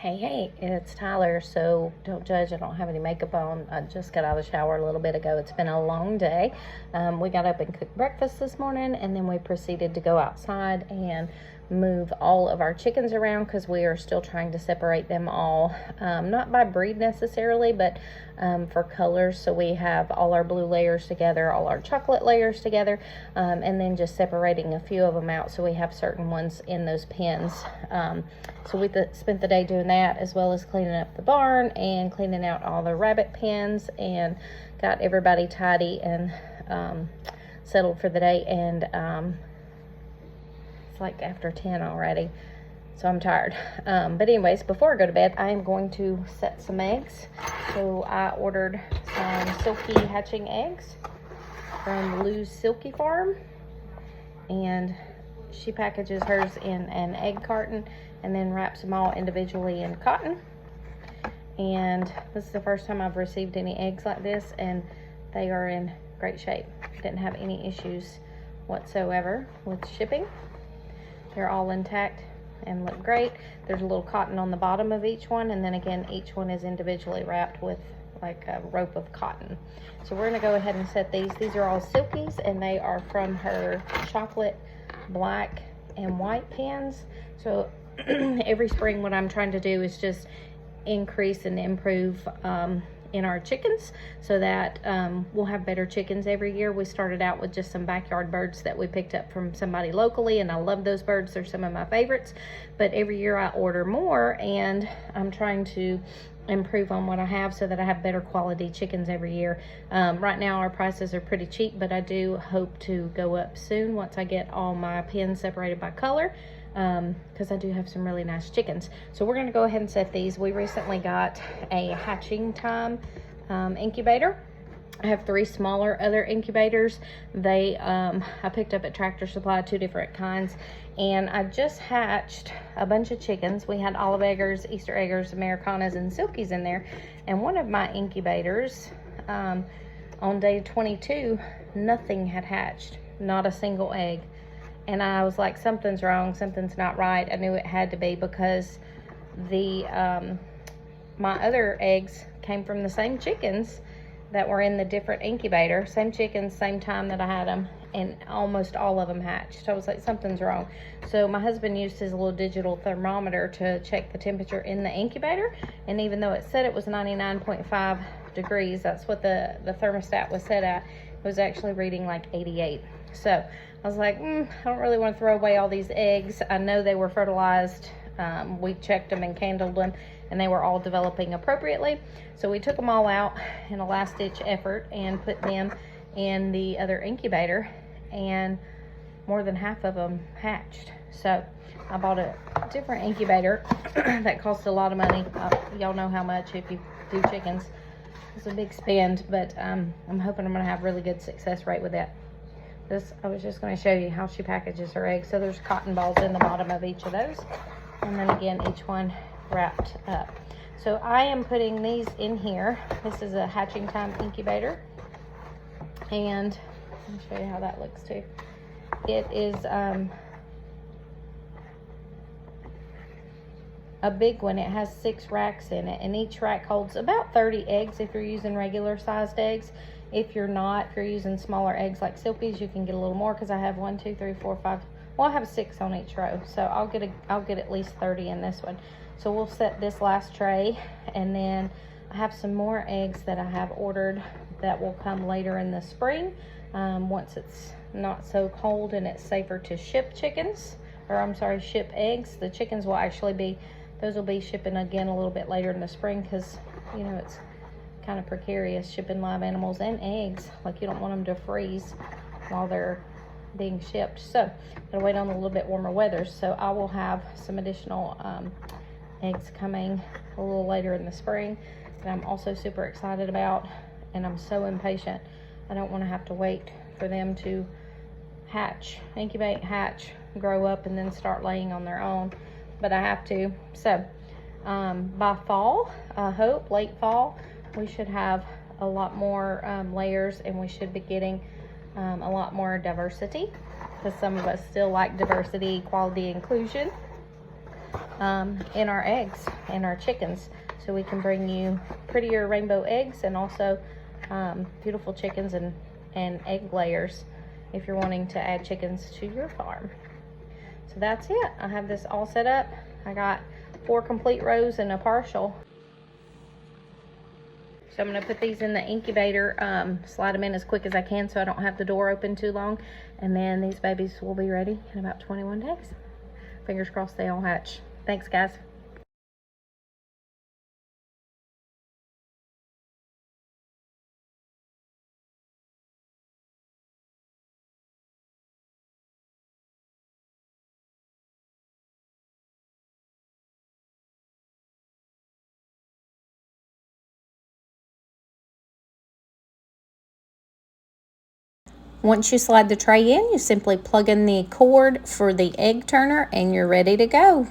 Hey, it's Tyler. So don't judge, I don't have any makeup on. I just got out of the shower a little bit ago. It's been a long day. We got up and cooked breakfast this morning, and then we proceeded to go outside and move all of our chickens around because we are still trying to separate them all, not by breed necessarily, but for colors. So we have all our blue layers together, all our chocolate layers together, and then just separating a few of them out so we have certain ones in those pens. So we spent the day doing that, as well as cleaning up the barn and cleaning out all the rabbit pens, and got everybody tidy and settled for the day. And it's like after 10 already, so I'm tired. But anyways, before I go to bed, I am going to set some eggs. So I ordered some Silkie hatching eggs from Lou's Silkie farm, and she packages hers in an egg carton and then wraps them all individually in cotton. And this is the first time I've received any eggs like this, and they are in great shape. Didn't have any issues whatsoever with shipping. They're all intact and look great. There's a little cotton on the bottom of each one, and then again, each one is individually wrapped with like a rope of cotton. So we're gonna go ahead and set these. These are all Silkies, and they are from her chocolate, black, and white pens. So every spring, what I'm trying to do is just increase and improve in our chickens, so that we'll have better chickens every year. We started out with just some backyard birds that we picked up from somebody locally, and I love those birds. They're some of my favorites, but every year I order more, and I'm trying to improve on what I have so that I have better quality chickens every year. Right now our prices are pretty cheap, but I do hope to go up soon once I get all my pens separated by color, because I do have some really nice chickens. So we're going to go ahead and set these. We recently got a hatching time incubator. I have 3 smaller other incubators. They I picked up at Tractor Supply, 2 different kinds, and I just hatched a bunch of chickens. We had olive eggers, Easter eggers, Americanas, and Silkies in there. And one of my incubators, on day 22, nothing had hatched, not a single egg. And I was like, something's wrong, something's not right. I knew it had to be because the my other eggs came from the same chickens that were in the different incubator. Same chickens, same time that I had them, and almost all of them hatched. I was like, something's wrong. So my husband used his little digital thermometer to check the temperature in the incubator, and even though it said it was 99.5 degrees, that's what the thermostat was set at, it was actually reading like 88. So I was like, I don't really want to throw away all these eggs. I know they were fertilized. We checked them and candled them, and they were all developing appropriately. So we took them all out in a last-ditch effort and put them in the other incubator, and more than half of them hatched. So I bought a different incubator that cost a lot of money. Y'all know how much if you do chickens. It's a big spend, but I'm hoping I'm going to have really good success rate with that. I was just going to show you how she packages her eggs. So there's cotton balls in the bottom of each of those, and then again each one wrapped up. So I am putting these in here. This is a hatching time incubator, and let me show you how that looks too. It is a big one. It has 6 racks in it, and each rack holds about 30 eggs if you're using regular sized eggs. If you're not, if you're using smaller eggs like Silkies, you can get a little more, because I have 1, 2, 3, 4, 5. Well, I have 6 on each row, so I'll get at least 30 in this one. So we'll set this last tray, and then I have some more eggs that I have ordered that will come later in the spring, once it's not so cold and it's safer to ship chickens, or I'm sorry, ship eggs. The chickens will actually be, those will be shipping again a little bit later in the spring, because you know it's kind of precarious shipping live animals and eggs. Like, you don't want them to freeze while they're being shipped. So I'll wait on a little bit warmer weather. So I will have some additional eggs coming a little later in the spring that I'm also super excited about, and I'm so impatient. I don't want to have to wait for them to hatch, incubate, hatch, grow up, and then start laying on their own, but I have to. So by fall, I hope late fall, we should have a lot more layers, and we should be getting a lot more diversity, because some of us still like diversity, equality, inclusion. in our eggs and our chickens, so we can bring you prettier rainbow eggs and also beautiful chickens and egg layers if you're wanting to add chickens to your farm. So that's it. I have this all set up. I got 4 complete rows and a partial. So I'm going to put these in the incubator, slide them in as quick as I can so I don't have the door open too long. And then these babies will be ready in about 21 days. Fingers crossed they all hatch. Thanks, guys. Once you slide the tray in, you simply plug in the cord for the egg turner and you're ready to go.